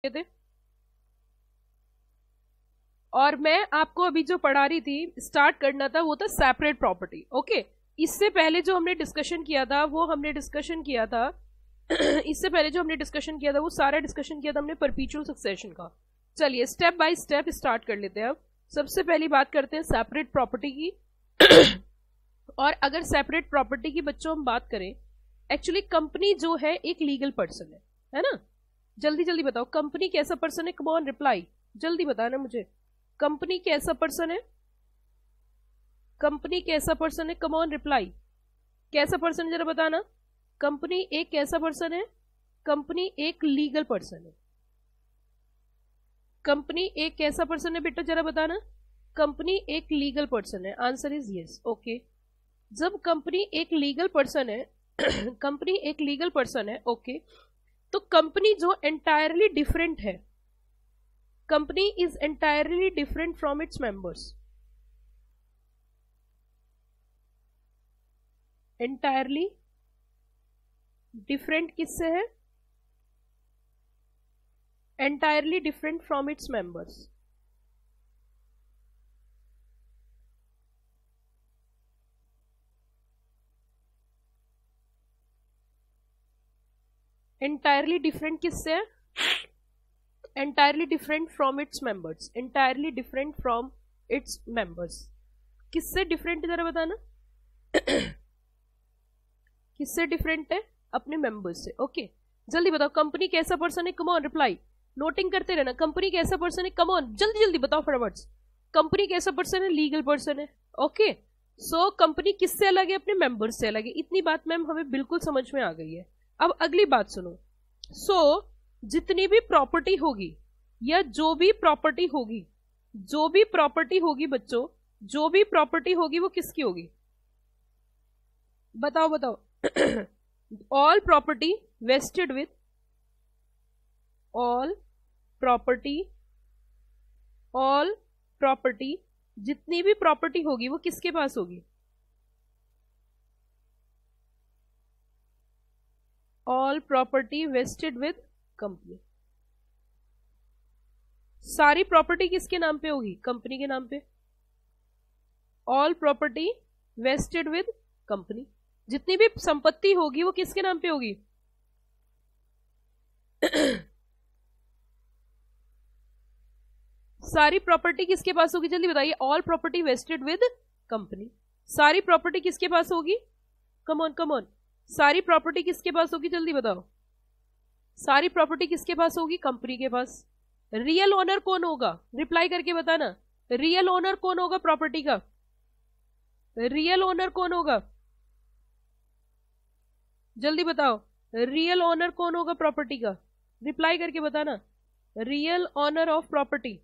थे। और मैं आपको अभी जो पढ़ा रही थी, स्टार्ट करना था वो था सेपरेट प्रॉपर्टी। ओके, इससे पहले जो हमने डिस्कशन किया था इससे पहले जो हमने डिस्कशन किया था वो सारा डिस्कशन किया था हमने परपीचुअल सक्सेशन का। चलिए स्टेप बाय स्टेप स्टार्ट कर लेते हैं। अब सबसे पहली बात करते हैं सेपरेट प्रॉपर्टी की। और अगर सेपरेट प्रॉपर्टी की बच्चों हम बात करें, एक्चुअली कंपनी जो है एक लीगल पर्सन है ना। जल्दी जल्दी बताओ, कंपनी कैसा पर्सन है? कम ऑन रिप्लाई, जल्दी बताना मुझे। कंपनी कैसा पर्सन है? कंपनी कैसा पर्सन है? कम ऑन रिप्लाई। कैसा पर्सन है जरा बताना। कंपनी एक कैसा पर्सन है? कंपनी एक लीगल पर्सन है। कंपनी एक कैसा पर्सन है बेटा, जरा बताना। कंपनी एक लीगल पर्सन है। Answer is yes. ओके, जब कंपनी एक लीगल पर्सन है कंपनी एक लीगल पर्सन है, ओके, तो कंपनी जो एंटायरली डिफरेंट है, company is entirely different from its members. Entirely different किससे है? Entirely different from its members. Entirely different किससे है? Entirely different from its members. Entirely different from its members. किससे different जरा बताना। किससे डिफरेंट है? अपने मेंबर्स से। ओके, जल्दी बताओ, कंपनी कैसा पर्सन है? कम ऑन रिप्लाई, नोटिंग करते रहना। कंपनी कैसा पर्सन है? कम ऑन, जल्दी जल्दी बताओ फटाफट। कंपनी कैसा पर्सन है? लीगल पर्सन है। ओके, सो कंपनी किससे अलग है? अपने मेंबर्स से अलग है। इतनी बात मैम हमें बिल्कुल समझ में आ गई है। अब अगली बात सुनो। सो जितनी भी प्रॉपर्टी होगी या जो भी प्रॉपर्टी होगी बच्चों, जो भी प्रॉपर्टी होगी वो किसकी होगी? बताओ बताओ। All property vested with, all property जितनी भी प्रॉपर्टी होगी वो किसके पास होगी? All property vested with company. सारी प्रॉपर्टी किसके नाम पे होगी? कंपनी के नाम पे। All property vested with company, जितनी भी संपत्ति होगी वो किसके नाम पे होगी? सारी प्रॉपर्टी किसके पास होगी? जल्दी बताइए। All property wasted with company. सारी प्रॉपर्टी किसके पास होगी? कम ऑन कम ऑन, सारी प्रॉपर्टी किसके पास होगी? जल्दी बताओ। सारी प्रॉपर्टी किसके पास होगी? कंपनी के पास। रियल ओनर कौन होगा? रिप्लाई करके बताना। रियल ओनर कौन होगा प्रॉपर्टी का? रियल ओनर कौन होगा? जल्दी बताओ, रियल ओनर कौन होगा प्रॉपर्टी का? रिप्लाई करके बताना। Real owner of property,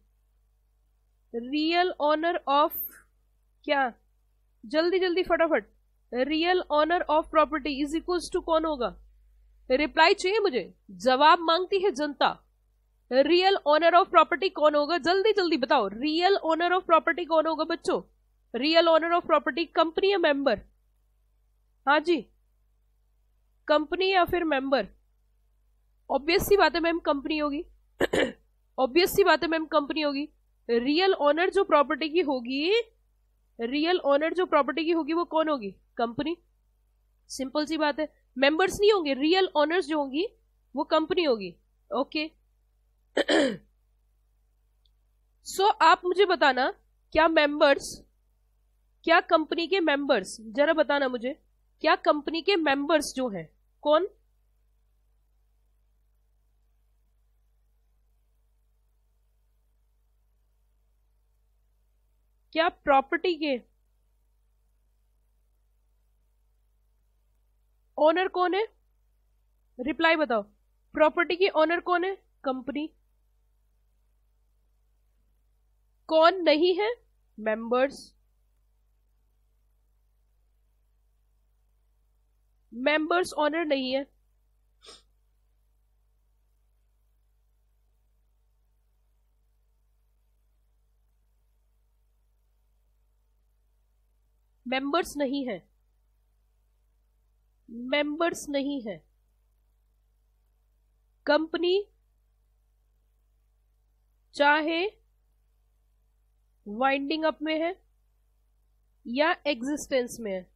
real owner of क्या? जल्दी जल्दी फटाफट। Real owner of property is equals to कौन होगा? रिप्लाई चाहिए मुझे, जवाब मांगती है जनता। रियल ओनर ऑफ प्रॉपर्टी कौन होगा? जल्दी जल्दी बताओ। रियल ओनर ऑफ प्रॉपर्टी कौन होगा बच्चों? Real owner of property company या मेंबर? हाँ जी, कंपनी या फिर मेंबर? ऑब्वियस सी बात है मैम कंपनी होगी। ऑब्वियस सी बात है मैम कंपनी होगी। रियल ओनर जो प्रॉपर्टी की होगी, रियल ओनर जो प्रॉपर्टी की होगी वो कौन होगी? कंपनी। सिंपल सी बात है, मेंबर्स नहीं होंगे, रियल ओनर्स जो होंगी वो कंपनी होगी। ओके, सो आप मुझे बताना, क्या मेंबर्स, क्या कंपनी के मेंबर्स, जरा बताना मुझे, क्या कंपनी के मेंबर्स जो हैं कौन? क्या प्रॉपर्टी के ओनर कौन है? रिप्लाई बताओ। प्रॉपर्टी की ओनर कौन है? कंपनी। कौन नहीं है? मेंबर्स। मेंबर्स ओनर नहीं है। मेंबर्स नहीं है, मेंबर्स नहीं है। कंपनी चाहे वाइंडिंग अप में है या एग्जिस्टेंस में है,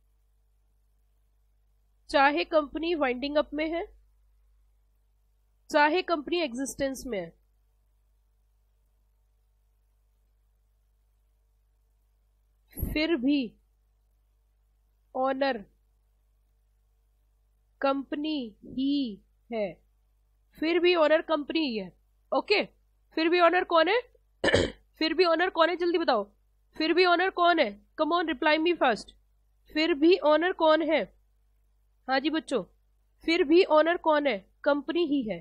चाहे कंपनी वाइंडिंग अप में है चाहे कंपनी एग्जिस्टेंस में है, फिर भी ओनर कंपनी ही है। फिर भी ओनर कंपनी ही है। ओके, फिर भी ओनर कौन है? फिर भी ओनर कौन है, जल्दी बताओ। फिर भी ओनर कौन है? कम ऑन, रिप्लाई मी फर्स्ट। फिर भी ओनर कौन है? हाँ जी बच्चों, फिर भी ओनर कौन है? कंपनी ही है।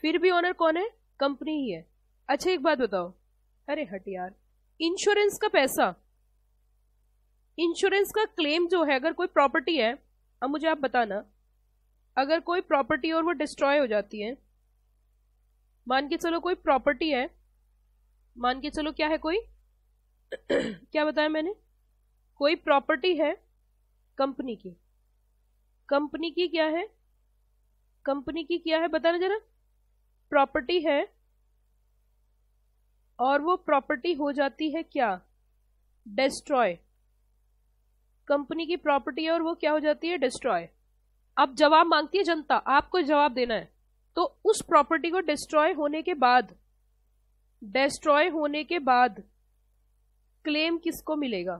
फिर भी ओनर कौन है? कंपनी ही है। अच्छा एक बात बताओ, अरे हट यार, इंश्योरेंस का पैसा, इंश्योरेंस का क्लेम जो है, अगर कोई प्रॉपर्टी है, अब मुझे आप बताना, अगर कोई प्रॉपर्टी और वो डिस्ट्रॉय हो जाती है, मान के चलो कोई प्रॉपर्टी है, मान के चलो क्या है कोई क्या बताया मैंने? कोई प्रॉपर्टी है कंपनी की। कंपनी की क्या है? कंपनी की क्या है बताना जरा। प्रॉपर्टी है और वो प्रॉपर्टी हो जाती है क्या? डिस्ट्रॉय। कंपनी की प्रॉपर्टी है और वो क्या हो जाती है? डिस्ट्रॉय। अब जवाब मांगती है जनता, आपको जवाब देना है। तो उस प्रॉपर्टी को डिस्ट्रॉय होने के बाद, डिस्ट्रॉय होने के बाद क्लेम किसको मिलेगा?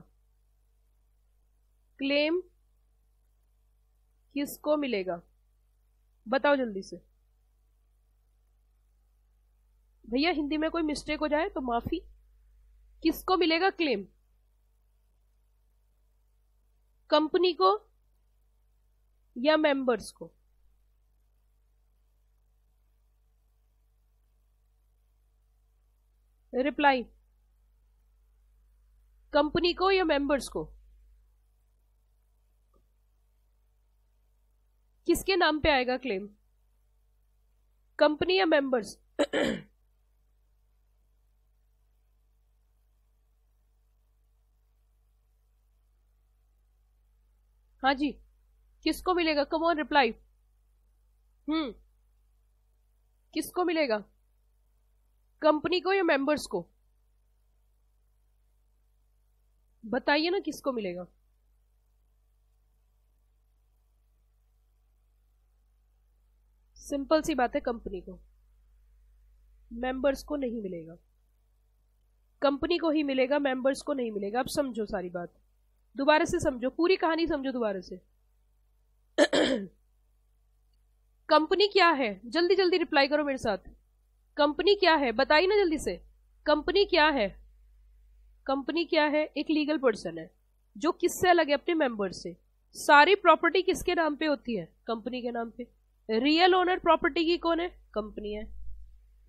क्लेम किसको मिलेगा? बताओ जल्दी से भैया, हिंदी में कोई मिस्टेक हो जाए तो माफी। किसको मिलेगा क्लेम? कंपनी को या मेंबर्स को? रिप्लाई, कंपनी को या मेंबर्स को? किसके नाम पे आएगा क्लेम? कंपनी या मेंबर्स? हाँ जी, किसको मिलेगा? कम ऑन रिप्लाई। किसको मिलेगा? कंपनी को या मेंबर्स को? बताइए ना किसको मिलेगा? सिंपल सी बात है, कंपनी को। मेंबर्स को नहीं मिलेगा। कंपनी को ही मिलेगा, मेंबर्स को नहीं मिलेगा। अब समझो सारी बात, दोबारा से समझो, पूरी कहानी समझो दोबारा से। कंपनी क्या है? जल्दी जल्दी रिप्लाई करो मेरे साथ। कंपनी क्या है बताइए ना जल्दी से। कंपनी क्या है? कंपनी क्या है? एक लीगल पर्सन है जो किससे अलग है? अपने मेंबर से। सारी प्रॉपर्टी किसके नाम पे होती है? कंपनी के नाम पे। रियल ओनर प्रॉपर्टी की कौन है? कंपनी है।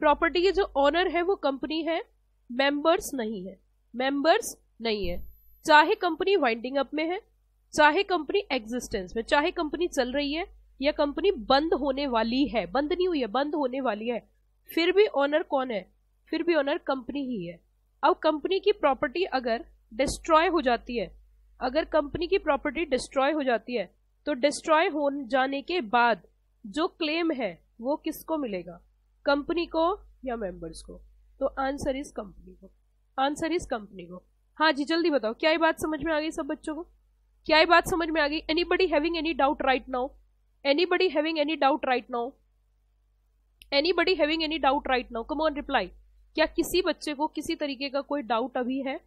प्रॉपर्टी की जो ओनर है वो कंपनी है, मेंबर्स नहीं है। मेंबर्स नहीं है। चाहे कंपनी वाइंडिंग अप में है, चाहे कंपनी एग्जिस्टेंस में, चाहे कंपनी चल रही है या कंपनी बंद होने वाली है, बंद नहीं हुई है, बंद होने वाली है, फिर भी ओनर कौन है? फिर भी ओनर कंपनी ही है। अब कंपनी की प्रॉपर्टी अगर डिस्ट्रॉय हो जाती है, अगर कंपनी की प्रॉपर्टी डिस्ट्रॉय हो जाती है, तो डिस्ट्रॉय हो जाने के बाद जो क्लेम है वो किसको मिलेगा? कंपनी को या मेंबर्स को? तो आंसर इज कंपनी को। आंसर इज कंपनी को। हाँ जी जल्दी बताओ, क्या ये बात समझ में आ गई सब बच्चों को? क्या ये बात समझ में आ गई? Anybody having any doubt right now? Anybody having any doubt right now? Anybody having any doubt right now? Come on reply. क्या किसी बच्चे को किसी तरीके का कोई डाउट अभी है?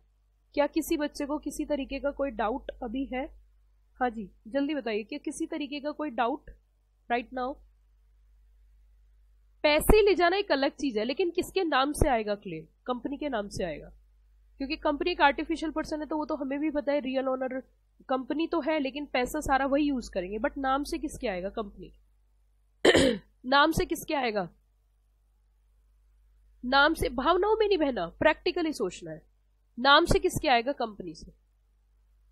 क्या किसी बच्चे को किसी तरीके का कोई डाउट अभी है? हाँ जी जल्दी बताइए, क्या किसी तरीके का कोई डाउट राइट नाउ? पैसे ले जाना एक अलग चीज है, लेकिन किसके नाम से आएगा क्लेम? कंपनी के नाम से आएगा, क्योंकि कंपनी एक आर्टिफिशियल पर्सन है, तो वो तो हमें भी पता है। रियल ओनर कंपनी तो है, लेकिन पैसा सारा वही यूज करेंगे। बट नाम से किसके आएगा? कंपनी। नाम से किसके आएगा? नाम से, भावनाओं में नहीं बहना, प्रैक्टिकली सोचना है। नाम से किसके आएगा? कंपनी से।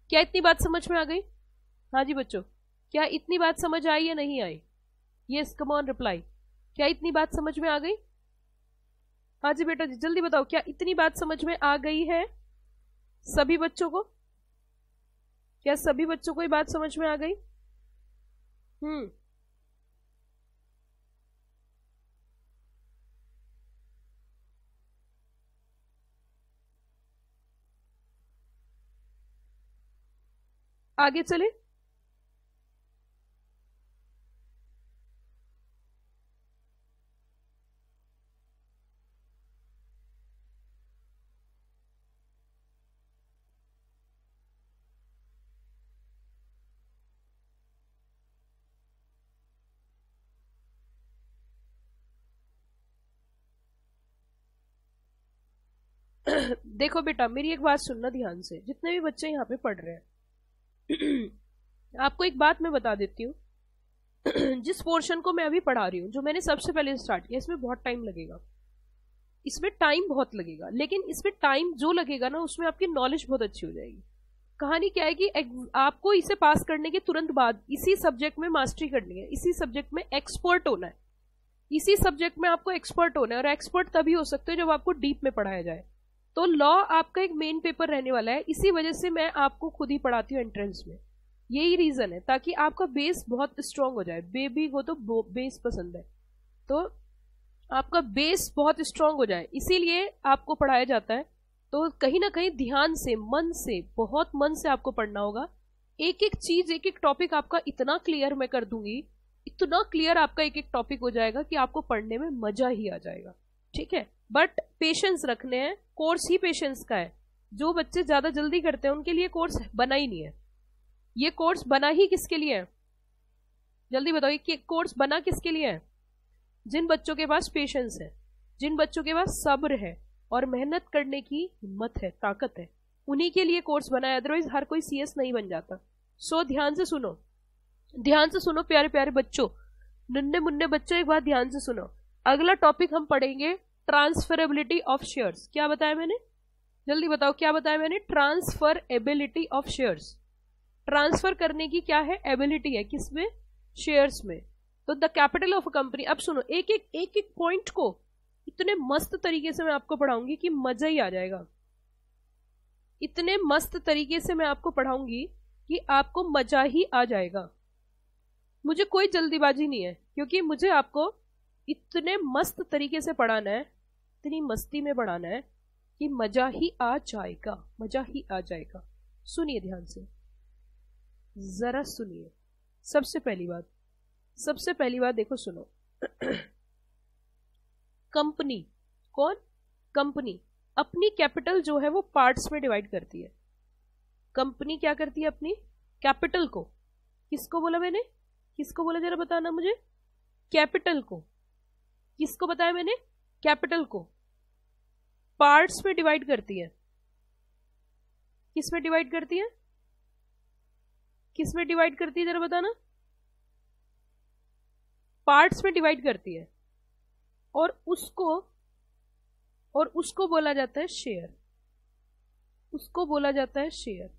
क्या इतनी बात समझ में आ गई? हाँ जी बच्चों, क्या इतनी बात समझ आई या नहीं आई? Yes come on reply. क्या इतनी बात समझ में आ गई? हाँ जी बेटा जी जल्दी बताओ, क्या इतनी बात समझ में आ गई है सभी बच्चों को? क्या सभी बच्चों को ये बात समझ में आ गई? आगे चले। देखो बेटा, मेरी एक बात सुनना ध्यान से, जितने भी बच्चे यहाँ पे पढ़ रहे हैं। आपको एक बात मैं बता देती हूँ। जिस पोर्शन को मैं अभी पढ़ा रही हूँ, जो मैंने सबसे पहले स्टार्ट किया, इसमें बहुत टाइम लगेगा, इसमें टाइम बहुत लगेगा, लेकिन इसमें टाइम जो लगेगा ना, उसमें आपकी नॉलेज बहुत अच्छी हो जाएगी। कहानी क्या है कि आपको इसे पास करने के तुरंत बाद इसी सब्जेक्ट में मास्टरी करनी है, इसी सब्जेक्ट में एक्सपर्ट होना है, इसी सब्जेक्ट में आपको एक्सपर्ट होना है। और एक्सपर्ट तभी हो सकते हो जब आपको डीप में पढ़ाया जाए। तो लॉ आपका एक मेन पेपर रहने वाला है, इसी वजह से मैं आपको खुद ही पढ़ाती हूँ एंट्रेंस में। यही रीजन है, ताकि आपका बेस बहुत स्ट्रांग हो जाए। बेबी को तो बेस पसंद है, तो आपका बेस बहुत स्ट्रांग हो जाए, इसीलिए आपको पढ़ाया जाता है। तो कहीं ना कहीं ध्यान से, मन से, बहुत मन से आपको पढ़ना होगा। एक एक चीज, एक एक टॉपिक आपका इतना क्लियर मैं कर दूंगी, इतना क्लियर आपका एक एक टॉपिक हो जाएगा कि आपको पढ़ने में मजा ही आ जाएगा। ठीक है, बट पेशेंस रखने हैं, कोर्स ही पेशेंस का है। जो बच्चे ज्यादा जल्दी करते हैं उनके लिए कोर्स बना ही नहीं है। ये कोर्स बना ही किसके लिए है? जल्दी बताओ, कि कोर्स बना किसके लिए है? जिन बच्चों के पास पेशेंस है, जिन बच्चों के पास सब्र है और मेहनत करने की हिम्मत है, ताकत है, उन्हीं के लिए कोर्स बना है। अदरवाइज हर कोई सीएस नहीं बन जाता। सो ध्यान से सुनो, ध्यान से सुनो प्यारे प्यारे बच्चों, नन्हे मुन्ने बच्चों, एक बात ध्यान से सुनो। अगला टॉपिक हम पढ़ेंगे ट्रांसफरेबिलिटी ऑफ शेयर्स। क्या बताया मैंने? जल्दी बताओ, क्या बताया मैंने? Transferability of shares. ट्रांसफर करने की क्या है? एबिलिटी है। किसमें? शेयर्स में। तो the capital of a company. अब सुनो, एक एक पॉइंट को इतने मस्त तरीके से मैं आपको पढ़ाऊंगी कि मजा ही आ जाएगा। इतने मस्त तरीके से मैं आपको पढ़ाऊंगी कि आपको मजा ही आ जाएगा। मुझे कोई जल्दीबाजी नहीं है, क्योंकि मुझे आपको इतने मस्त तरीके से पढ़ाना है, इतनी मस्ती में पढ़ाना है कि मजा ही आ जाएगा, मजा ही आ जाएगा। सुनिए ध्यान से, जरा सुनिए। सबसे पहली बात देखो, सुनो। कंपनी, कौन? कंपनी अपनी कैपिटल जो है वो पार्ट्स में डिवाइड करती है। कंपनी क्या करती है? अपनी कैपिटल को, किसको बोला मैंने? किसको बोला, जरा बताना मुझे। कैपिटल को। किसको बताया मैंने? कैपिटल को पार्ट्स में डिवाइड करती है। किस में डिवाइड करती है? किस में डिवाइड करती है, जरा बताना। पार्ट्स में डिवाइड करती है, और उसको बोला जाता है शेयर। उसको बोला जाता है शेयर।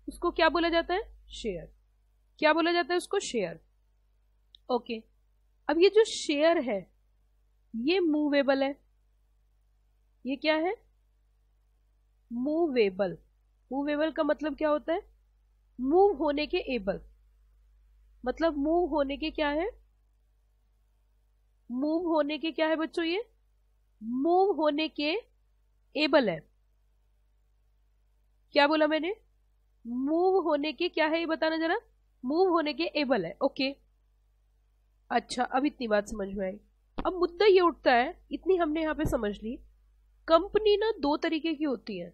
उसको क्या बोला जाता है? शेयर। क्या बोला जाता है उसको? शेयर। ओके, अब ये जो शेयर है ये मूवेबल है। ये क्या है? मूवेबल। मूवेबल का मतलब क्या होता है? मूव होने के एबल। मतलब मूव होने के क्या है? मूव होने के क्या है बच्चों? ये मूव होने के एबल है। क्या बोला मैंने? मूव होने के क्या है, ये बताना जरा। मूव होने के एबल है। ओके, अच्छा, अब इतनी बात समझ में आई। अब मुद्दा ये उठता है, इतनी हमने यहां पे समझ ली, कंपनी ना दो तरीके की होती है।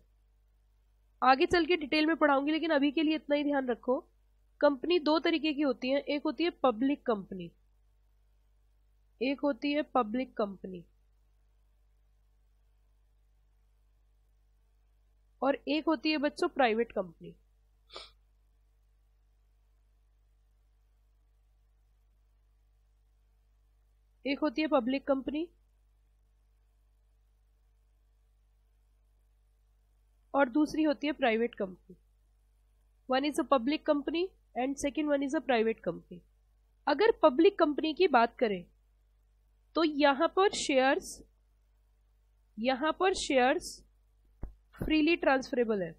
आगे चल के डिटेल में पढ़ाऊंगी, लेकिन अभी के लिए इतना ही ध्यान रखो। कंपनी दो तरीके की होती है। एक होती है पब्लिक कंपनी, एक होती है पब्लिक कंपनी, और एक होती है बच्चों प्राइवेट कंपनी। एक होती है पब्लिक कंपनी और दूसरी होती है private company. One is a public company and second one is a private company. अगर पब्लिक कंपनी की बात करें तो यहां पर शेयर्स फ्रीली ट्रांसफरेबल है।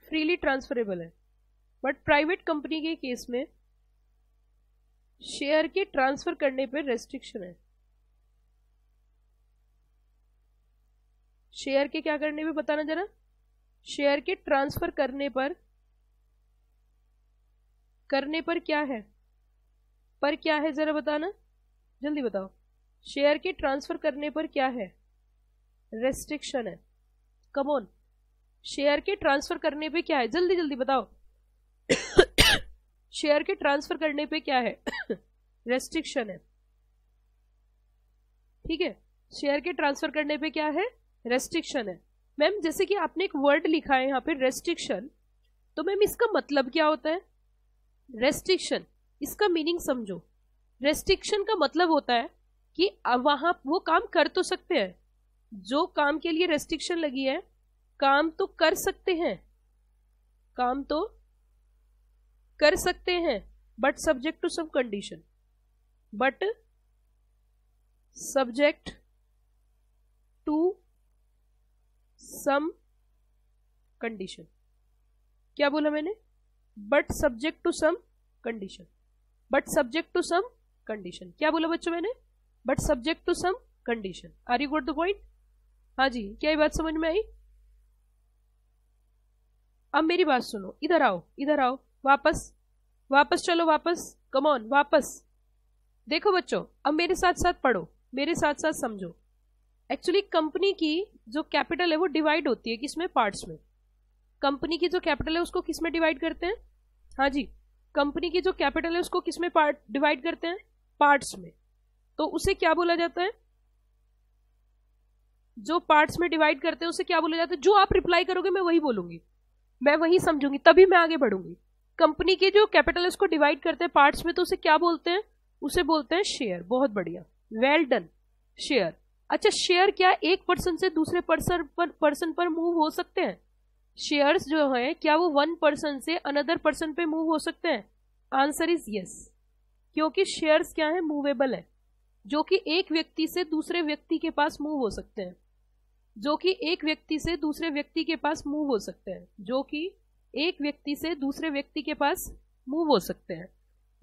फ्रीली ट्रांसफरेबल है। बट प्राइवेट कंपनी के केस में शेयर के ट्रांसफर करने पर रेस्ट्रिक्शन है। शेयर के क्या करने पे बताना जरा, शेयर के ट्रांसफर करने पर क्या है, पर क्या है जरा बताना, जल्दी बताओ। शेयर के ट्रांसफर करने पर क्या है, रेस्ट्रिक्शन है। कम ऑन, शेयर के ट्रांसफर करने पे क्या है, जल्दी जल्दी बताओ। शेयर के ट्रांसफर करने पे क्या है, रेस्ट्रिक्शन है। ठीक है, शेयर के ट्रांसफर करने पे क्या है, रेस्ट्रिक्शन है। मैम जैसे कि आपने एक वर्ड लिखा है यहाँ पे रेस्ट्रिक्शन, तो मैम इसका मतलब क्या होता है, रेस्ट्रिक्शन, इसका मीनिंग समझो। रेस्ट्रिक्शन का मतलब होता है कि वहां वो काम कर तो सकते हैं, जो काम के लिए रेस्ट्रिक्शन लगी है काम तो कर सकते हैं, काम तो कर सकते हैं, but subject to some condition, but subject to some condition. क्या बोला मैंने, but subject to some condition, but subject to some condition. क्या बोला बच्चों मैंने, but subject to some condition. Are you got the point? हाँ जी, क्या ये बात समझ में आई? अब मेरी बात सुनो, इधर आओ, इधर आओ, वापस वापस चलो, वापस, कम ऑन, वापस देखो बच्चों। अब मेरे साथ साथ पढ़ो, मेरे साथ साथ समझो। एक्चुअली कंपनी की जो कैपिटल है वो डिवाइड होती है किसमें, पार्ट्स में। कंपनी की जो कैपिटल है उसको किसमें डिवाइड करते हैं, हाँ जी, कंपनी की जो कैपिटल है उसको किसमें डिवाइड करते हैं, पार्ट्स में। तो उसे क्या बोला जाता है, जो पार्ट्स में डिवाइड करते हैं उसे क्या बोला जाता है? जो आप रिप्लाई करोगे मैं वही बोलूंगी, मैं वही समझूंगी, तभी मैं आगे बढ़ूंगी। कंपनी के जो कैपिटल है उसको डिवाइड करते हैं पार्ट्स में, तो उसे क्या बोलते हैं, उसे बोलते हैं शेयर। बहुत बढ़िया, वेल डन, शेयर। अच्छा, शेयर क्या एक पर्सन से दूसरे पर्सन पर मूव हो सकते हैं? शेयर्स जो है क्या वो वन पर्सन से अनदर पर्सन पे मूव हो सकते हैं? आंसर इज यस, क्योंकि शेयर्स क्या है, मूवेबल है, जो कि एक व्यक्ति से दूसरे व्यक्ति के पास मूव हो सकते हैं, जो कि एक व्यक्ति से दूसरे व्यक्ति के पास मूव हो सकते हैं, जो कि एक व्यक्ति से दूसरे व्यक्ति के पास मूव हो सकते हैं।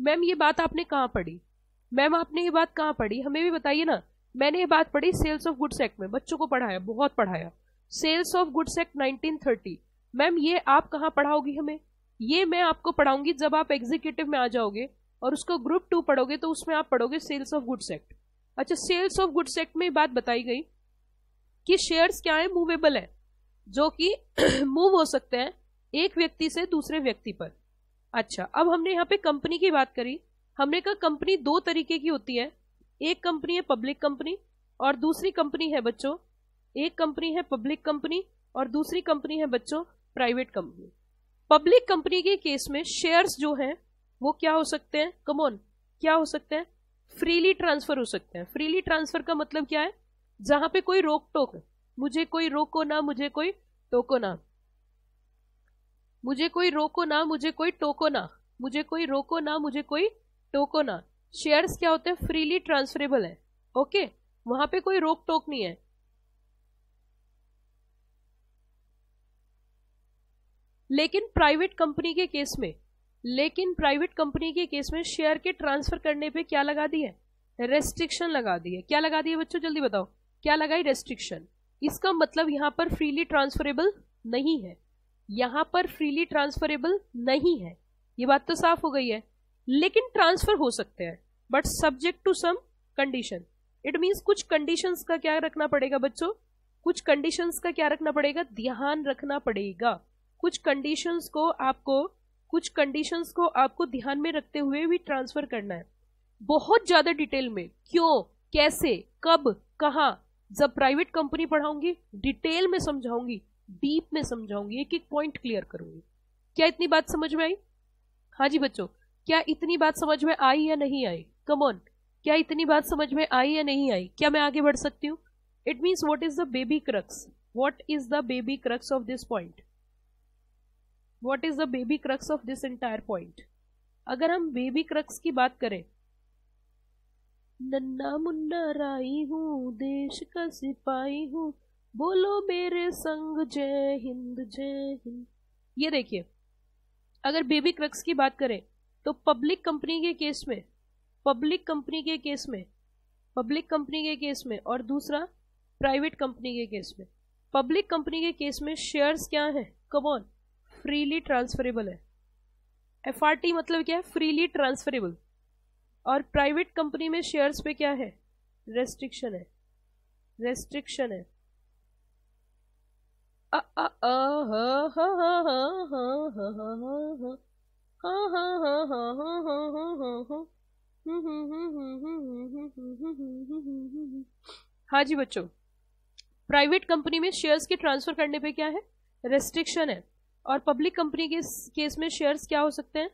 मैम ये बात आपने कहाँ पढ़ी, मैम आपने ये बात कहाँ पढ़ी, हमें भी बताइए ना। मैंने ये बात पढ़ी सेल्स ऑफ गुड्स एक्ट में, बच्चों को पढ़ाया, बहुत पढ़ाया, sales of goods act 1930। Ma'am ये आप कहाँ पढ़ाओगी हमें? ये मैं आपको पढ़ाऊंगी जब आप एग्जीक्यूटिव में आ जाओगे और उसको ग्रुप 2 पढ़ोगे, तो उसमें आप पढ़ोगे सेल्स ऑफ गुड्स एक्ट। अच्छा, सेल्स ऑफ गुड्स एक्ट में बात बताई गई कि शेयर्स क्या है, मूवेबल है, जो कि मूव हो सकते हैं एक व्यक्ति से दूसरे व्यक्ति पर। अच्छा, अब हमने यहाँ पे कंपनी की बात करी, हमने कहा कंपनी दो तरीके की होती है, एक कंपनी है पब्लिक कंपनी और दूसरी कंपनी है बच्चों, एक कंपनी है पब्लिक कंपनी और दूसरी कंपनी है बच्चों प्राइवेट कंपनी। पब्लिक कंपनी के केस में शेयर्स जो हैं वो क्या हो सकते हैं, कम ऑन, क्या हो सकते हैं, फ्रीली ट्रांसफर हो सकते हैं। फ्रीली ट्रांसफर का मतलब क्या है, जहां पे कोई रोक टोक, मुझे कोई रोको ना, मुझे कोई टोको ना, मुझे कोई रोको ना, मुझे कोई टोको ना, मुझे कोई रोको ना, मुझे कोई टोको ना। शेयर्स क्या होते हैं, फ्रीली ट्रांसफरेबल है, ओके, वहां पे कोई रोक टोक नहीं है। लेकिन प्राइवेट कंपनी के केस में, लेकिन प्राइवेट कंपनी के केस में शेयर के ट्रांसफर करने पे क्या लगा दी है, रेस्ट्रिक्शन लगा दी है। क्या लगा दी है बच्चों, जल्दी बताओ, क्या लगाई, रेस्ट्रिक्शन। इसका मतलब यहां पर फ्रीली ट्रांसफरेबल नहीं है, यहां पर फ्रीली ट्रांसफरेबल नहीं है, ये बात तो साफ हो गई है। लेकिन ट्रांसफर हो सकते हैं, but subject to some condition. It means कुछ कंडीशंस का क्या रखना पड़ेगा बच्चों, कुछ कंडीशंस का क्या रखना पड़ेगा, ध्यान रखना पड़ेगा। कुछ कंडीशंस को आपको ध्यान में रखते हुए भी ट्रांसफर करना है। बहुत ज्यादा डिटेल में क्यों, कैसे, कब, कहां, जब प्राइवेट कंपनी पढ़ाऊंगी डिटेल में समझाऊंगी, डीप में समझाऊंगी, एक एक पॉइंट क्लियर करूंगी। क्या इतनी बात समझ में आई? हाँ जी बच्चों, क्या इतनी बात समझ में आई या नहीं आई? कम ऑन, क्या इतनी बात समझ में आई या नहीं आई? क्या मैं आगे बढ़ सकती हूँ? It means what is the baby crux, what is the baby crux of this point, what is the baby crux of this entire point. अगर हम बेबी क्रक्स की बात करें, नन्ना मुन्ना राई हूं, देश का सिपाही हूं, बोलो मेरे संग जय हिंद जय हिंद। ये देखिए, अगर बेबी क्रक्स की बात करें तो पब्लिक कंपनी के केस में और दूसरा प्राइवेट कंपनी के केस में। पब्लिक कंपनी के केस में शेयर्स क्या है, कम ऑन, फ्रीली ट्रांसफरेबल है। एफआरटी मतलब क्या है, फ्रीली ट्रांसफरेबल। और प्राइवेट कंपनी में शेयर्स पे क्या है, रेस्ट्रिक्शन है। हाँ जी बच्चों, प्राइवेट कंपनी में शेयर्स के ट्रांसफर करने पे क्या है, रेस्ट्रिक्शन है। और पब्लिक कंपनी के केस में शेयर्स क्या हो सकते हैं,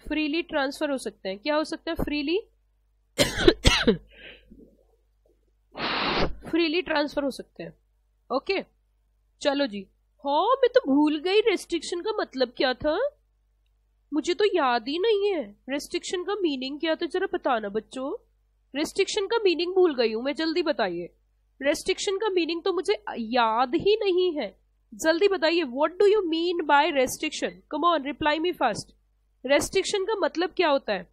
फ्रीली ट्रांसफर हो सकते हैं। क्या हो सकता है, फ्रीली ट्रांसफर हो सकते हैं। ओके चलो जी। हाँ मैं तो भूल गई रेस्ट्रिक्शन का मतलब क्या था, मुझे तो याद ही नहीं है। रेस्ट्रिक्शन का मीनिंग क्या था, जरा बताना बच्चों। रेस्ट्रिक्शन का मीनिंग भूल गई हूं मैं, जल्दी बताइए। रेस्ट्रिक्शन का मीनिंग तो मुझे याद ही नहीं है, जल्दी बताइए। What do you mean by restriction, come on reply me fast. Restriction का मतलब क्या होता है?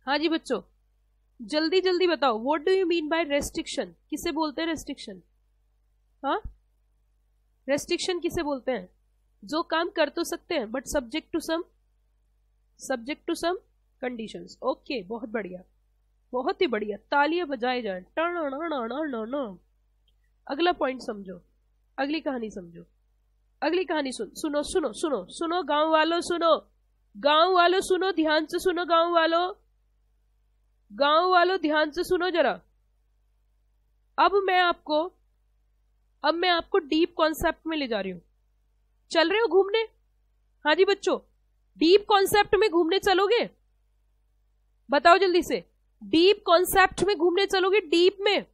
हाँ जी बच्चों जल्दी जल्दी बताओ, what do you mean by restriction, किसे बोलते हैं रेस्ट्रिक्शन? हाँ रेस्ट्रिक्शन किसे बोलते हैं? जो काम कर तो सकते हैं but subject to some conditions. Okay बहुत बढ़िया, बहुत ही बढ़िया, तालियां बजाए जाए। अगला पॉइंट समझो, अगली कहानी समझो। अगली कहानी सुनो सुनो सुनो सुनो गांव वालों सुनो, गांव वालों सुनो, ध्यान से सुनो, गांव वालों ध्यान से सुनो जरा। अब मैं आपको डीप कॉन्सेप्ट में ले जा रही हूं। चल रहे हो घूमने? हाँ जी बच्चों, डीप कॉन्सेप्ट में घूमने चलोगे? बताओ जल्दी से, डीप कॉन्सेप्ट में घूमने चलोगे? डीप में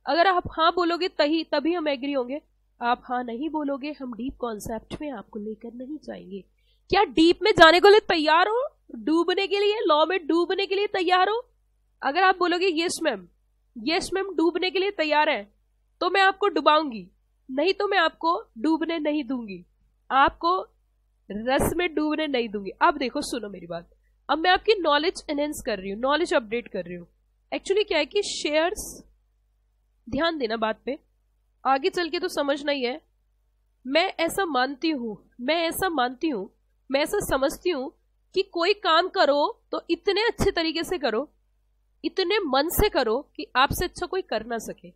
अगर आप हाँ बोलोगे तभी हम एग्री होंगे। आप हाँ नहीं बोलोगे, हम डीप कॉन्सेप्ट में आपको लेकर नहीं जाएंगे। क्या डीप में जाने को लिए तैयार हो? डूबने के लिए, लॉ में डूबने के लिए तैयार हो? अगर आप बोलोगे यस मैम डूबने के लिए तैयार है, तो मैं आपको डुबाऊंगी, नहीं तो मैं आपको डूबने नहीं दूंगी, आपको रस में डूबने नहीं दूंगी। अब देखो सुनो मेरी बात, अब मैं आपकी नॉलेज एनहेंस कर रही हूँ, नॉलेज अपडेट कर रही हूँ। एक्चुअली क्या है कि शेयर्स, ध्यान देना बात पे, आगे चल के तो समझना ही है। मैं ऐसा समझती हूं कि कोई काम करो तो इतने अच्छे तरीके से करो, इतने मन से करो कि आपसे अच्छा कोई कर ना सके,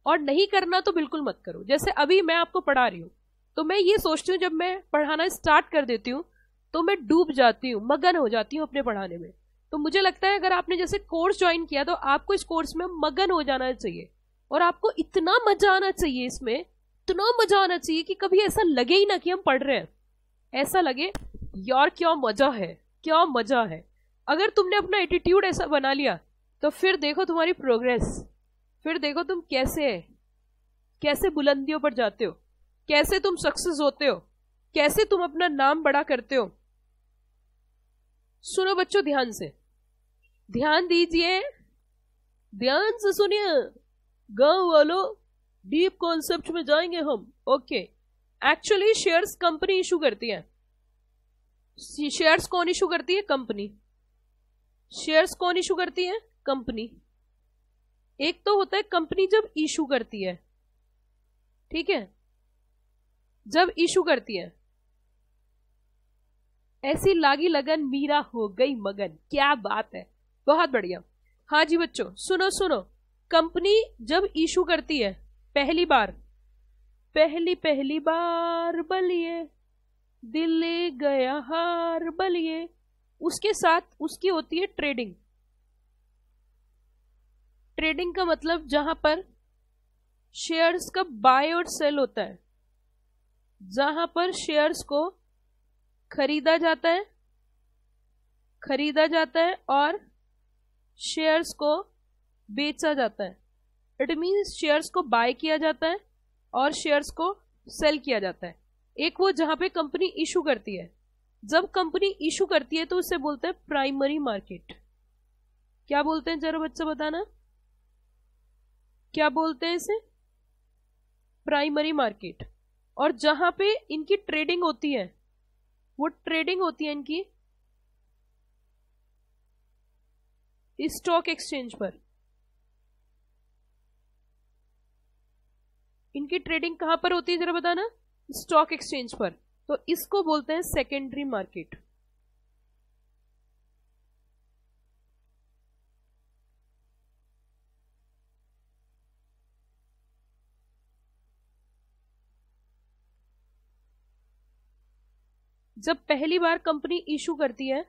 और नहीं करना तो बिल्कुल मत करो। जैसे अभी मैं आपको पढ़ा रही हूं, तो मैं ये सोचती हूँ जब मैं पढ़ाना स्टार्ट कर देती हूँ तो मैं डूब जाती हूँ, मगन हो जाती हूँ अपने पढ़ाने में। तो मुझे लगता है अगर आपने जैसे कोर्स ज्वाइन किया तो आपको इस कोर्स में मगन हो जाना चाहिए, और आपको इतना मजा आना चाहिए इसमें, इतना मजा आना चाहिए कि कभी ऐसा लगे ही ना कि हम पढ़ रहे हैं, ऐसा लगे यार क्या मजा है, क्या मजा है। अगर तुमने अपना एटीट्यूड ऐसा बना लिया तो फिर देखो तुम्हारी प्रोग्रेस, फिर देखो तुम कैसे बुलंदियों पर जाते हो, कैसे तुम सक्सेस होते हो, कैसे तुम अपना नाम बड़ा करते हो। सुनो बच्चों ध्यान से, ध्यान दीजिए, ध्यान से सुनिए गांव वालों, डीप कॉन्सेप्ट में जाएंगे हम। Okay actually shares company issue करती है। शेयर्स कौन इशू करती है? कंपनी। शेयर्स कौन इशू करती है? कंपनी। एक तो होता है कंपनी जब इशू करती है, ठीक है, जब इशू करती है, ऐसी लागी लगन मीरा हो गई मगन। क्या बात है, बहुत बढ़िया। हाँ जी बच्चों सुनो सुनो, कंपनी जब इशू करती है पहली बार बलिए दिल गया हार बलिए, उसके साथ उसकी होती है ट्रेडिंग। ट्रेडिंग का मतलब जहां पर शेयर्स का बाय और सेल होता है, जहां पर शेयर्स को खरीदा जाता है और शेयर्स को बेचा जाता है। इट मीन्स शेयर्स को बाय किया जाता है और शेयर्स को सेल किया जाता है। एक वो जहां पे कंपनी इशू करती है, जब कंपनी इशू करती है तो उसे बोलते हैं प्राइमरी मार्केट। क्या बोलते हैं जरा बच्चा बताना, क्या बोलते हैं इसे? Primary market. और जहां पे इनकी ट्रेडिंग होती है वो ट्रेडिंग होती है इनकी स्टॉक एक्सचेंज पर। इनकी ट्रेडिंग कहां पर होती है जरा बताना? स्टॉक एक्सचेंज पर। तो इसको बोलते हैं सेकेंडरी मार्केट। जब पहली बार कंपनी इशू करती है,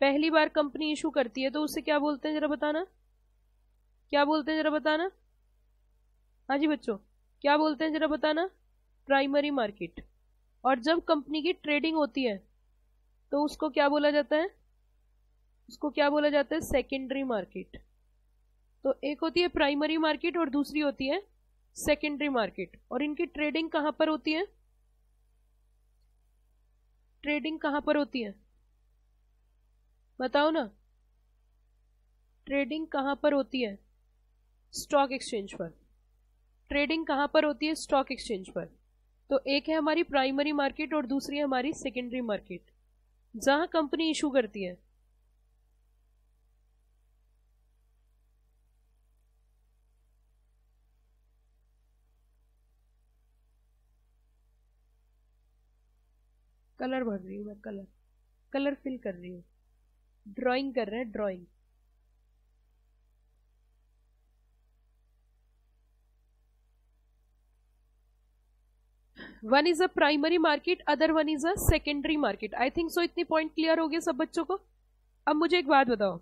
पहली बार कंपनी इशू करती है, तो उसे क्या बोलते हैं जरा बताना? क्या बोलते हैं जरा बताना? हाँ जी बच्चों, क्या बोलते हैं जरा बताना? Primary market. और जब कंपनी की ट्रेडिंग होती है तो उसको क्या बोला जाता है? उसको क्या बोला जाता है? Secondary market. तो एक होती है प्राइमरी मार्केट और दूसरी होती है सेकेंडरी मार्केट। और इनकी ट्रेडिंग कहां पर होती है? ट्रेडिंग कहां पर होती है बताओ ना? ट्रेडिंग कहां पर होती है? स्टॉक एक्सचेंज पर। ट्रेडिंग कहां पर होती है? स्टॉक एक्सचेंज पर। तो एक है हमारी प्राइमरी मार्केट और दूसरी है हमारी सेकेंडरी मार्केट, जहां कंपनी इशू करती है। कलर भर रही हूँ मैं, कलर फिल कर रही हूँ। ड्राइंग कर रहे हैं, drawing. One is a primary market, other one is a secondary market. I think so इतनी पॉइंट क्लियर हो गए सब बच्चों को। अब मुझे एक बात बताओ,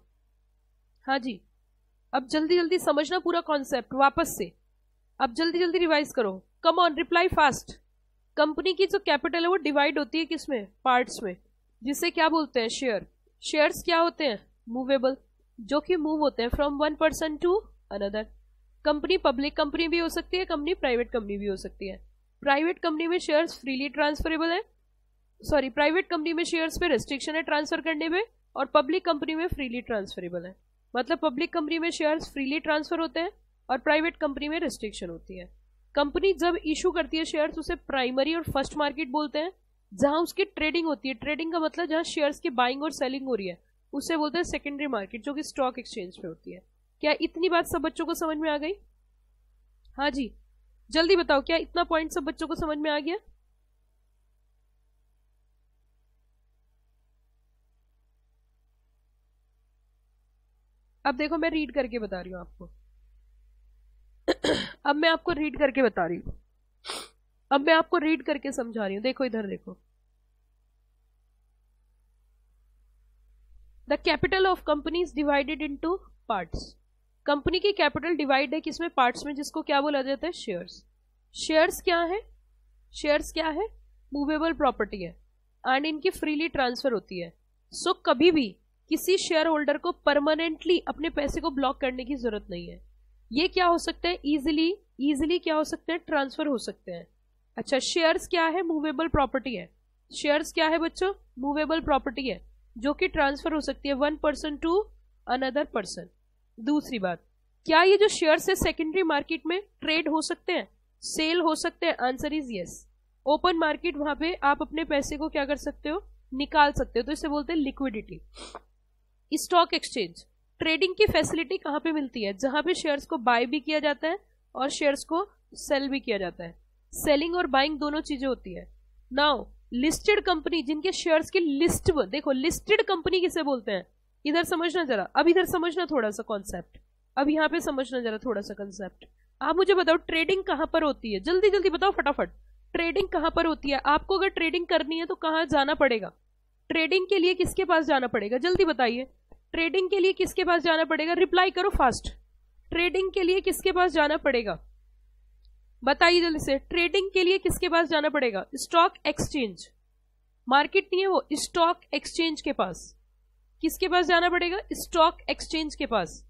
हाँ जी, अब जल्दी जल्दी समझना पूरा कॉन्सेप्ट वापस से। अब जल्दी जल्दी रिवाइज करो, कम ऑन, रिप्लाई फास्ट। कंपनी की जो कैपिटल है वो डिवाइड होती है किसमें? पार्ट्स में, जिसे क्या बोलते हैं? शेयर। शेयर्स क्या होते हैं? मूवेबल, जो कि मूव होते हैं from one person to another. Company public company भी हो सकती है, कंपनी प्राइवेट कंपनी भी हो सकती है। प्राइवेट कंपनी में शेयर्स फ्रीली ट्रांसफरेबल है, सॉरी, प्राइवेट कंपनी में शेयर्स पे रेस्ट्रिक्शन है ट्रांसफर करने में, और पब्लिक कंपनी में फ्रीली ट्रांसफरेबल है। मतलब पब्लिक कंपनी में शेयर्स फ्रीली ट्रांसफर होते हैं और प्राइवेट कंपनी में रेस्ट्रिक्शन होती है। कंपनी जब इशू करती है शेयर्स, उसे प्राइमरी और फर्स्ट मार्केट बोलते हैं, जहां उसकी ट्रेडिंग होती है। ट्रेडिंग का मतलब जहां शेयर्स की बाइंग और सेलिंग हो रही है, उसे बोलते हैं सेकेंडरी मार्केट, जो कि स्टॉक एक्सचेंज पे होती है। क्या इतनी बात सब बच्चों को समझ में आ गई? हाँ जी, जल्दी बताओ, क्या इतना पॉइंट सब बच्चों को समझ में आ गया? अब देखो मैं रीड करके बता रही हूं आपको। अब मैं आपको रीड करके बता रही हूं, अब मैं आपको रीड करके समझा रही हूं। देखो इधर देखो, the capital of company is divided into parts. Company की कैपिटल डिवाइड है किसमें? पार्ट्स में, जिसको क्या बोला जाता है? शेयर्स। शेयर्स क्या है? शेयर्स क्या है? मूवेबल प्रॉपर्टी है एंड इनकी फ्रीली ट्रांसफर होती है। सो कभी भी किसी शेयर होल्डर को परमानेंटली अपने पैसे को ब्लॉक करने की जरूरत नहीं है। ये क्या हो सकता है? इजिली क्या हो सकते हैं? ट्रांसफर हो सकते हैं। अच्छा, शेयर्स क्या है? मूवेबल प्रॉपर्टी है। शेयर्स क्या है बच्चों? मूवेबल प्रॉपर्टी है, जो कि ट्रांसफर हो सकती है one person to another person. दूसरी बात, क्या ये जो शेयर्स है सेकेंडरी मार्केट में ट्रेड हो सकते हैं, सेल हो सकते हैं? Answer is yes. Open market, वहां पे आप अपने पैसे को क्या कर सकते हो? निकाल सकते हो। तो इसे बोलते हैं लिक्विडिटी। स्टॉक एक्सचेंज, ट्रेडिंग की फैसिलिटी कहां पे मिलती है? जहां पे शेयर्स को बाय भी किया जाता है और शेयर्स को सेल भी किया जाता है। सेलिंग और बाइंग दोनों चीजें होती है। नाउ लिस्टेड कंपनी, जिनके शेयर्स की लिस्ट, देखो लिस्टेड कंपनी किसे बोलते हैं? इधर समझना जरा, अब इधर समझना थोड़ा सा कॉन्सेप्ट, अब यहाँ पे समझना जरा थोड़ा सा कंसेप्ट। आप मुझे बताओ ट्रेडिंग कहां पर होती है? जल्दी जल्दी बताओ फटाफट, ट्रेडिंग कहां पर होती है? आपको अगर ट्रेडिंग करनी है तो कहां जाना पड़ेगा? ट्रेडिंग के लिए किसके पास जाना पड़ेगा? जल्दी बताइए, ट्रेडिंग के लिए किसके पास जाना पड़ेगा? रिप्लाई करो फास्ट। ट्रेडिंग के लिए किसके पास जाना पड़ेगा? बताइए जल्दी से, ट्रेडिंग के लिए किसके पास जाना पड़ेगा? स्टॉक एक्सचेंज, मार्केट नहीं है वो, स्टॉक एक्सचेंज के पास। किसके पास जाना पड़ेगा? स्टॉक एक्सचेंज के पास।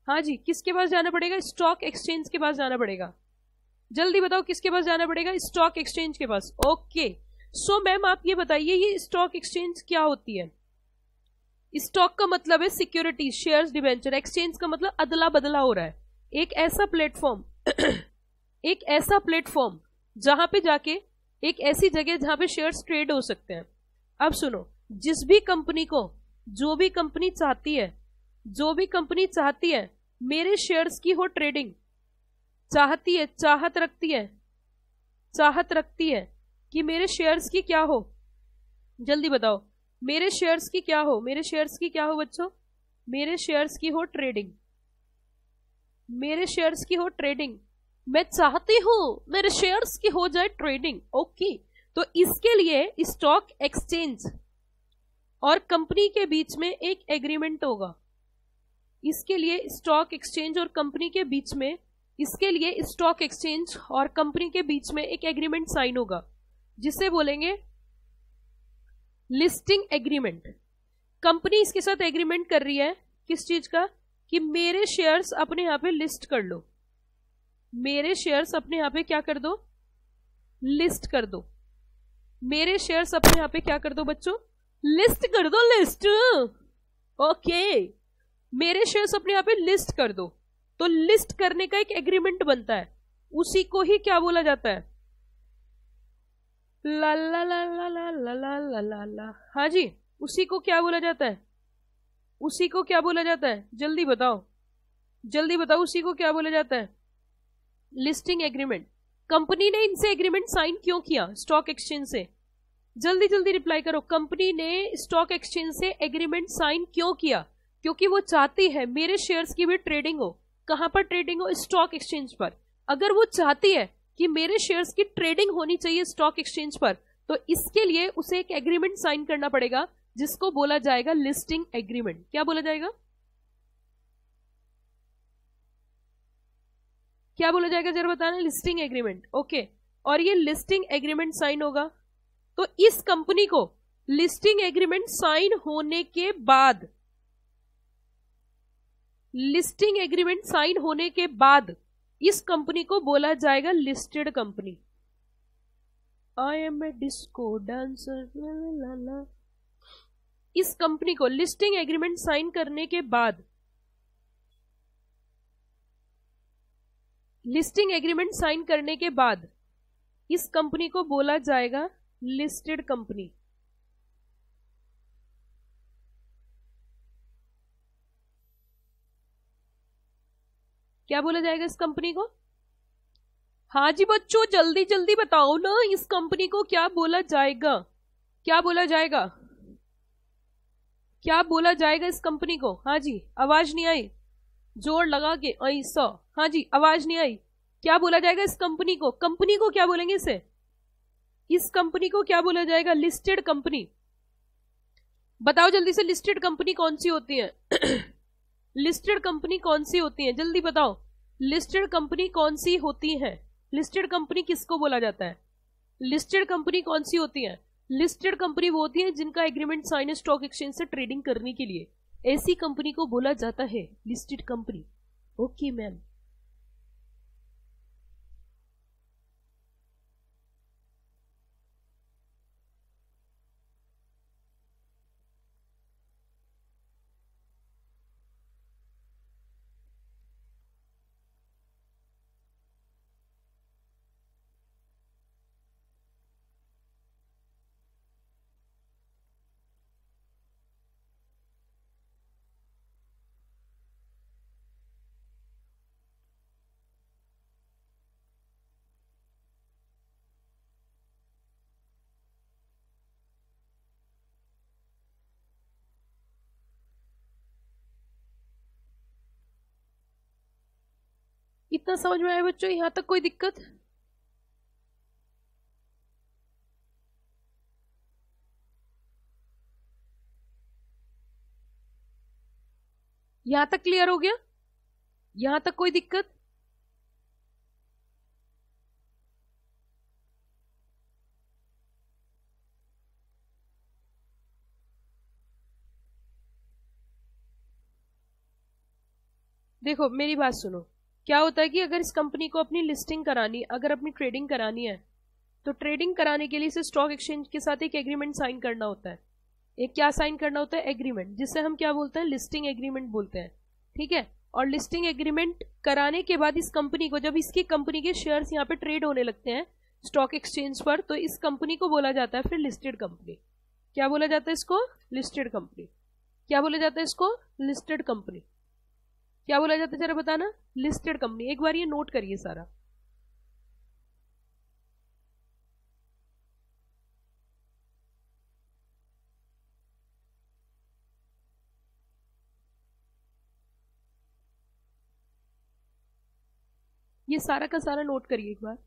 हाँ जी, किसके पास जाना पड़ेगा? स्टॉक एक्सचेंज के पास जाना पड़ेगा। जल्दी बताओ किसके पास जाना पड़ेगा? स्टॉक एक्सचेंज के पास। ओके, सो मैम आप ये बताइए, ये स्टॉक एक्सचेंज क्या होती है? स्टॉक का मतलब है सिक्योरिटीज, शेयर्स, डिबेंचर। एक्सचेंज का मतलब अदला बदला हो रहा है। एक ऐसा प्लेटफॉर्म एक ऐसा प्लेटफॉर्म जहां पे जाके एक ऐसी जगह जहां पे शेयर्स ट्रेड हो सकते हैं। अब सुनो, जिस भी कंपनी को, जो भी कंपनी चाहती है मेरे शेयर्स की हो ट्रेडिंग, चाहत रखती है कि मेरे शेयर्स की क्या हो, जल्दी बताओ, मेरे शेयर्स की क्या हो बच्चों, मेरे शेयर्स की हो ट्रेडिंग, मैं चाहती हूं मेरे शेयर्स की हो जाए ट्रेडिंग। ओके, तो इसके लिए स्टॉक एक्सचेंज और कंपनी के बीच में एक एग्रीमेंट होगा। इसके लिए स्टॉक एक्सचेंज और कंपनी के बीच में एक एग्रीमेंट साइन होगा, जिसे बोलेंगे लिस्टिंग एग्रीमेंट। कंपनी इसके साथ एग्रीमेंट कर रही है किस चीज का, कि मेरे शेयर्स अपने यहां पे लिस्ट कर लो, मेरे शेयर्स अपने यहां पे क्या कर दो, लिस्ट कर दो, मेरे शेयर्स अपने यहां पे क्या कर दो बच्चों, लिस्ट कर दो, लिस्ट। ओके, मेरे शेयर्स अपने यहां पे लिस्ट कर दो, तो लिस्ट करने का एक एग्रीमेंट बनता है, उसी को ही क्या बोला जाता है, ला ला ला ला ला ला ला ला ला ला, हाँ जी, उसी को क्या बोला जाता है, जल्दी बताओ, उसी को क्या बोला जाता है, लिस्टिंग एग्रीमेंट। कंपनी ने इनसे एग्रीमेंट साइन क्यों किया स्टॉक एक्सचेंज से, जल्दी रिप्लाई करो, कंपनी ने स्टॉक एक्सचेंज से एग्रीमेंट साइन क्यों किया, क्योंकि वो चाहती है मेरे शेयर्स की भी ट्रेडिंग हो। कहां पर ट्रेडिंग हो, स्टॉक एक्सचेंज पर। अगर वो चाहती है कि मेरे शेयर्स की ट्रेडिंग होनी चाहिए स्टॉक एक्सचेंज पर, तो इसके लिए उसे एक एग्रीमेंट साइन करना पड़ेगा, जिसको बोला जाएगा लिस्टिंग एग्रीमेंट। क्या बोला जाएगा, जरा बताना, लिस्टिंग एग्रीमेंट। ओके, और ये लिस्टिंग एग्रीमेंट साइन होगा, तो इस कंपनी को लिस्टिंग एग्रीमेंट साइन होने के बाद इस कंपनी को बोला जाएगा listed company. I am a disco dancer, इस कंपनी को लिस्टिंग एग्रीमेंट साइन करने के बाद, इस कंपनी को बोला जाएगा लिस्टेड कंपनी। क्या बोला जाएगा इस कंपनी को, हाँ जी बच्चों, जल्दी बताओ ना, इस कंपनी को क्या बोला जाएगा, इस कंपनी को, हाँ जी, आवाज नहीं आई, जोर लगा के ऐसा, हाँ जी, आवाज नहीं आई, क्या बोला जाएगा इस कंपनी को क्या बोलेंगे इसे, इस कंपनी को क्या बोला जाएगा, लिस्टेड कंपनी। बताओ जल्दी से, लिस्टेड कंपनी कौन सी होती है लिस्टेड कंपनी कौन सी होती है, जल्दी बताओ, लिस्टेड कंपनी कौन सी होती है, लिस्टेड कंपनी किसको बोला जाता है, लिस्टेड कंपनी कौन सी होती है, लिस्टेड कंपनी वो होती है जिनका एग्रीमेंट साइन है स्टॉक एक्सचेंज से ट्रेडिंग करने के लिए, ऐसी कंपनी को बोला जाता है लिस्टेड कंपनी। ओके मैम, इतना समझ में आया बच्चों, यहां तक कोई दिक्कत, यहां तक क्लियर हो गया, यहां तक कोई दिक्कत, देखो मेरी बात सुनो, क्या होता है कि अगर इस कंपनी को अपनी लिस्टिंग करानी, अगर अपनी ट्रेडिंग करानी है, तो ट्रेडिंग कराने के लिए इसे स्टॉक एक्सचेंज के साथ एक एग्रीमेंट साइन करना होता है। एक क्या साइन करना होता है, एग्रीमेंट, जिसे हम क्या बोलते हैं, लिस्टिंग एग्रीमेंट बोलते हैं, ठीक है। और लिस्टिंग एग्रीमेंट कराने के बाद इस कंपनी को, जब इसकी कंपनी के शेयर्स यहाँ पे ट्रेड होने लगते हैं, स्टॉक एक्सचेंज पर, तो इस कंपनी को बोला जाता है फिर लिस्टेड कंपनी। क्या बोला जाता है इसको? Listed company. क्या बोला जाता है इसको? Listed company. क्या बोला जाता है जरा बताना? Listed company. एक बार ये नोट करिए सारा। ये सारा का सारा नोट करिए एक बार।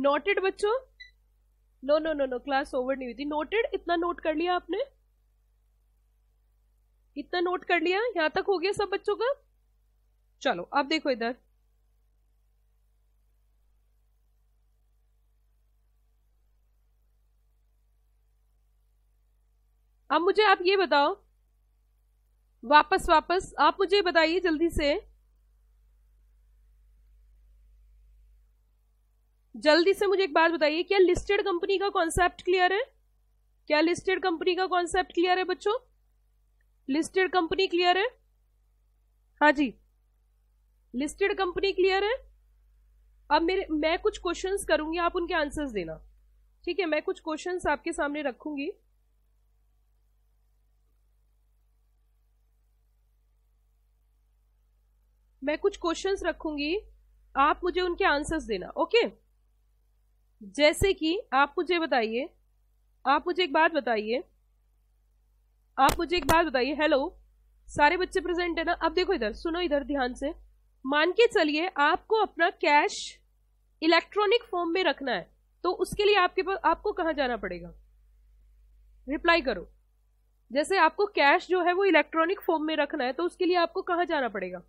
नोटेड बच्चों? No no no no, class over नहीं हुई थी। नोटेड, इतना नोट कर लिया आपने? इतना नोट कर लिया? यहां तक हो गया सब बच्चों का? चलो अब देखो इधर, अब मुझे आप ये बताओ, वापस वापस आप मुझे बताइए जल्दी से, जल्दी से मुझे एक बात बताइए, क्या लिस्टेड कंपनी का कॉन्सेप्ट क्लियर है? क्या लिस्टेड कंपनी का कॉन्सेप्ट क्लियर है बच्चों? लिस्टेड कंपनी क्लियर है? हाँ जी, लिस्टेड कंपनी क्लियर है। अब मैं कुछ क्वेश्चंस करूंगी, आप उनके आंसर्स देना, ठीक है? मैं कुछ क्वेश्चंस आपके सामने रखूंगी, मैं कुछ क्वेश्चंस रखूंगी, आप मुझे उनके आंसर्स देना, ओके? जैसे कि आप मुझे बताइए, आप मुझे एक बात बताइए, आप मुझे एक बात बताइए। हेलो, सारे बच्चे प्रेजेंट है ना? अब देखो इधर, सुनो इधर ध्यान से। मान के चलिए आपको अपना कैश इलेक्ट्रॉनिक फॉर्म में रखना है, तो उसके लिए आपके पास, आपको कहां जाना पड़ेगा? रिप्लाई करो। जैसे आपको कैश जो है वो इलेक्ट्रॉनिक फॉर्म में रखना है, तो उसके लिए आपको कहां जाना पड़ेगा?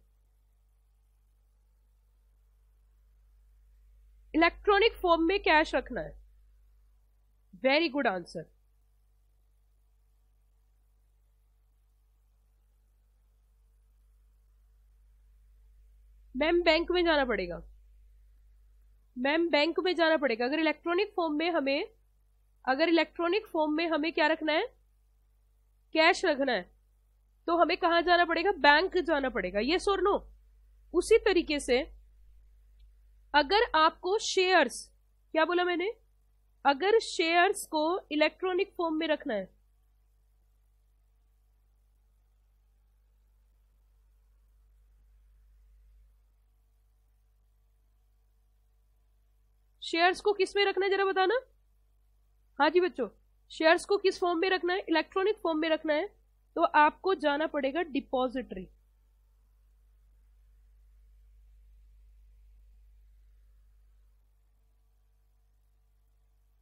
इलेक्ट्रॉनिक फॉर्म में कैश रखना है। Very good answer. Ma'am bank में जाना पड़ेगा, मैम बैंक में जाना पड़ेगा। अगर इलेक्ट्रॉनिक फॉर्म में हमें, अगर इलेक्ट्रॉनिक फॉर्म में हमें क्या रखना है? कैश रखना है, तो हमें कहां जाना पड़ेगा? बैंक जाना पड़ेगा। यस और नो? उसी तरीके से अगर आपको शेयर्स, क्या बोला मैंने? अगर शेयर्स को इलेक्ट्रॉनिक फॉर्म में रखना है, शेयर्स को किस में रखना है जरा बताना। हाँ जी बच्चों, शेयर्स को किस फॉर्म में रखना है? इलेक्ट्रॉनिक फॉर्म में रखना है, तो आपको जाना पड़ेगा डिपॉजिटरी।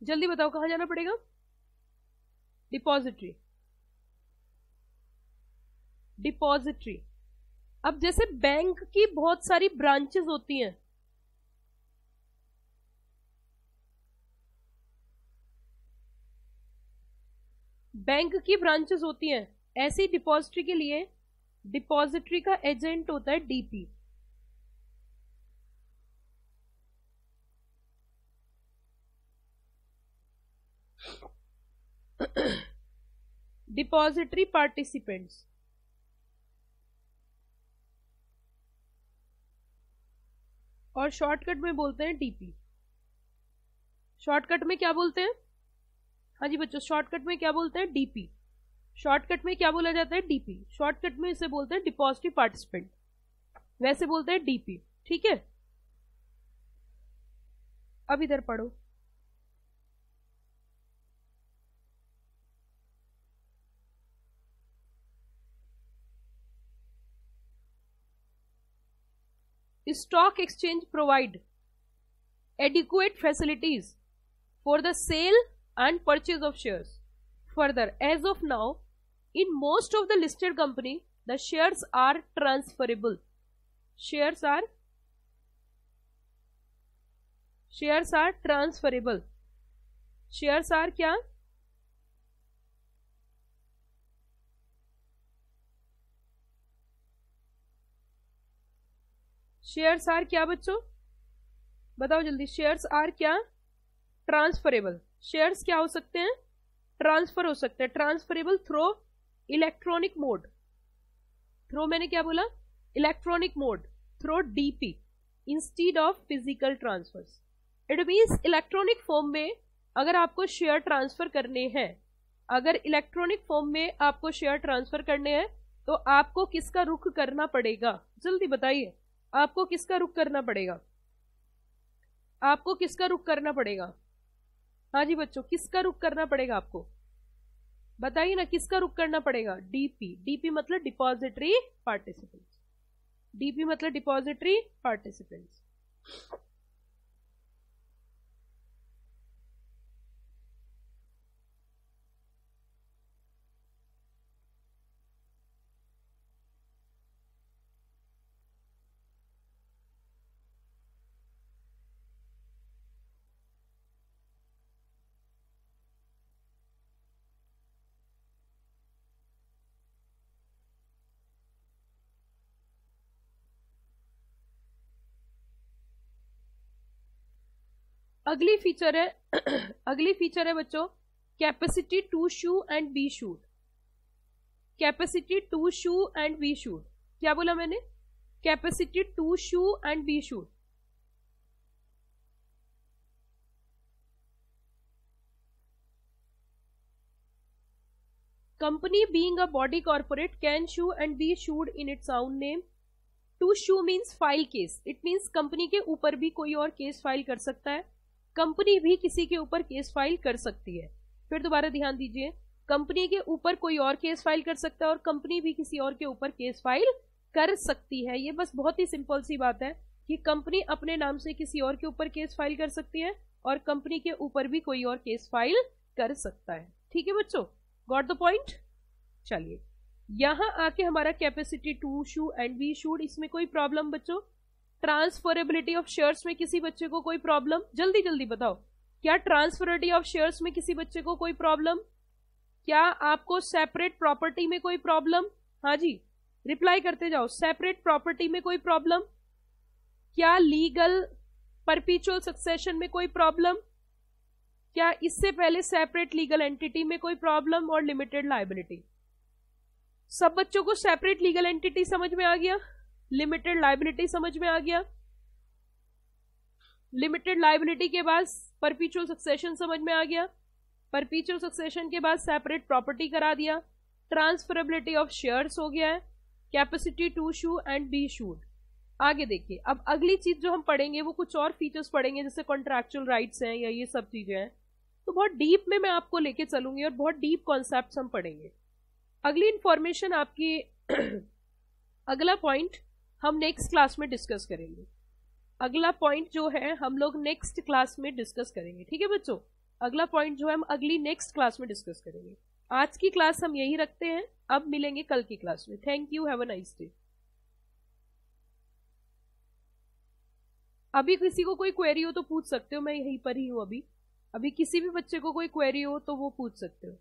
जल्दी बताओ कहां जाना पड़ेगा? Depository, depository. अब जैसे बैंक की बहुत सारी ब्रांचेस होती हैं, बैंक की ब्रांचेस होती हैं, ऐसी डिपॉजिटरी के लिए डिपॉजिटरी का एजेंट होता है डीपी। डिपॉजिटरी पार्टिसिपेंट्स, और शॉर्टकट में बोलते हैं डीपी। शॉर्टकट में क्या बोलते हैं? हाँ जी बच्चों, शॉर्टकट में क्या बोलते हैं? डीपी। शॉर्टकट में क्या बोला जाता है? डीपी। शॉर्टकट में इसे बोलते हैं डिपॉजिटरी पार्टिसिपेंट, वैसे बोलते हैं डीपी, ठीक है? अब इधर पढ़ो, stock exchange provide adequate facilities for the sale and purchase of shares. Further, as of now, in most of the listed company, the shares are transferable. Shares are transferable. Shares are क्या? Shares are क्या बच्चों? बताओ जल्दी। Shares are क्या? Transferable. Shares क्या हो सकते हैं? ट्रांसफर हो सकते हैं। Transferable through electronic mode. Through मैंने क्या बोला? Electronic mode, through DP instead of physical transfers. It means electronic form में अगर आपको शेयर ट्रांसफर करने हैं, अगर इलेक्ट्रॉनिक फॉर्म में आपको शेयर ट्रांसफर करने हैं, तो आपको किसका रुख करना पड़ेगा? जल्दी बताइए, आपको किसका रुख करना पड़ेगा? आपको किसका रुख करना पड़ेगा? हाँ जी बच्चों, किसका रुख करना पड़ेगा आपको? बताइए ना, किसका रुख करना पड़ेगा? डीपी। डीपी मतलब डिपॉजिटरी पार्टिसिपेंट्स। डीपी मतलब डिपॉजिटरी पार्टिसिपेंट्स। अगली फीचर है अगली फीचर है बच्चों capacity to sue and be sued. Capacity to sue and be sued, क्या बोला मैंने? Capacity to sue and be sued. Company being a body corporate can sue and be sued in its own name. To sue means file case. It means company के ऊपर भी कोई और case file कर सकता है, कंपनी भी किसी के ऊपर केस फाइल कर सकती है। फिर दोबारा ध्यान दीजिए, कंपनी के ऊपर कोई और केस फाइल कर सकता है और कंपनी भी किसी और के ऊपर केस फाइल कर सकती है। ये बस बहुत ही सिंपल सी बात है कि कंपनी अपने नाम से किसी और के ऊपर केस फाइल कर सकती है और कंपनी के ऊपर भी कोई और केस फाइल कर सकता है। ठीक है बच्चों, गॉट द पॉइंट? चलिए यहां आके हमारा capacity to sue and be sued, इसमें कोई प्रॉब्लम बच्चों? ट्रांसफरेबिलिटी ऑफ शेयर्स में किसी बच्चे को कोई प्रॉब्लम? जल्दी जल्दी बताओ, क्या ट्रांसफरेबिलिटी ऑफ शेयर्स में किसी बच्चे को कोई प्रॉब्लम? क्या आपको सेपरेट प्रॉपर्टी में कोई प्रॉब्लम? हाँ जी, रिप्लाई करते जाओ। सेपरेट प्रॉपर्टी में कोई प्रॉब्लम? क्या लीगल परपीचुअल सक्सेशन में कोई प्रॉब्लम? क्या इससे पहले सेपरेट लीगल एंटिटी में कोई प्रॉब्लम? और लिमिटेड लायबिलिटी? सब बच्चों को सेपरेट लीगल एंटिटी समझ में आ गया, लिमिटेड लायबिलिटी समझ में आ गया, लिमिटेड लायबिलिटी के बाद परपीचुअल सक्सेशन समझ में आ गया, परपीचुअल सक्सेशन के बाद सेपरेट प्रॉपर्टी करा दिया, ट्रांसफरेबिलिटी ऑफ शेयर्स हो गया है, capacity to sue and be sued. आगे देखिए, अब अगली चीज जो हम पढ़ेंगे वो कुछ और फीचर्स पढ़ेंगे, जैसे कॉन्ट्रैक्चुअल राइट्स हैं या ये सब चीजें हैं। तो बहुत डीप में मैं आपको लेके चलूंगी और बहुत डीप कॉन्सेप्ट्स हम पढ़ेंगे। अगली इंफॉर्मेशन आपकी अगला पॉइंट हम नेक्स्ट क्लास में डिस्कस करेंगे। अगला पॉइंट जो है हम लोग नेक्स्ट क्लास में डिस्कस करेंगे। ठीक है बच्चों, अगला पॉइंट जो है हम अगली नेक्स्ट क्लास में डिस्कस करेंगे। आज की क्लास हम यही रखते हैं, अब मिलेंगे कल की क्लास में। Thank you, have a nice day. अभी किसी को कोई क्वेरी हो तो पूछ सकते हो, मैं यहीं पर ही हूं अभी। अभी किसी भी बच्चे को कोई क्वेरी हो तो वो पूछ सकते हो।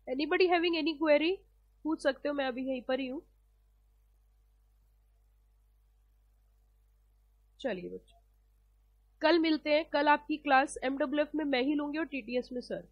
एनीबडी हैविंग एनी क्वेरी पूछ सकते हो, मैं अभी यहीं पर ही हूं। चलिए बच्चों, कल मिलते हैं। कल आपकी क्लास MWF में मैं ही लूंगी और TTS में सर।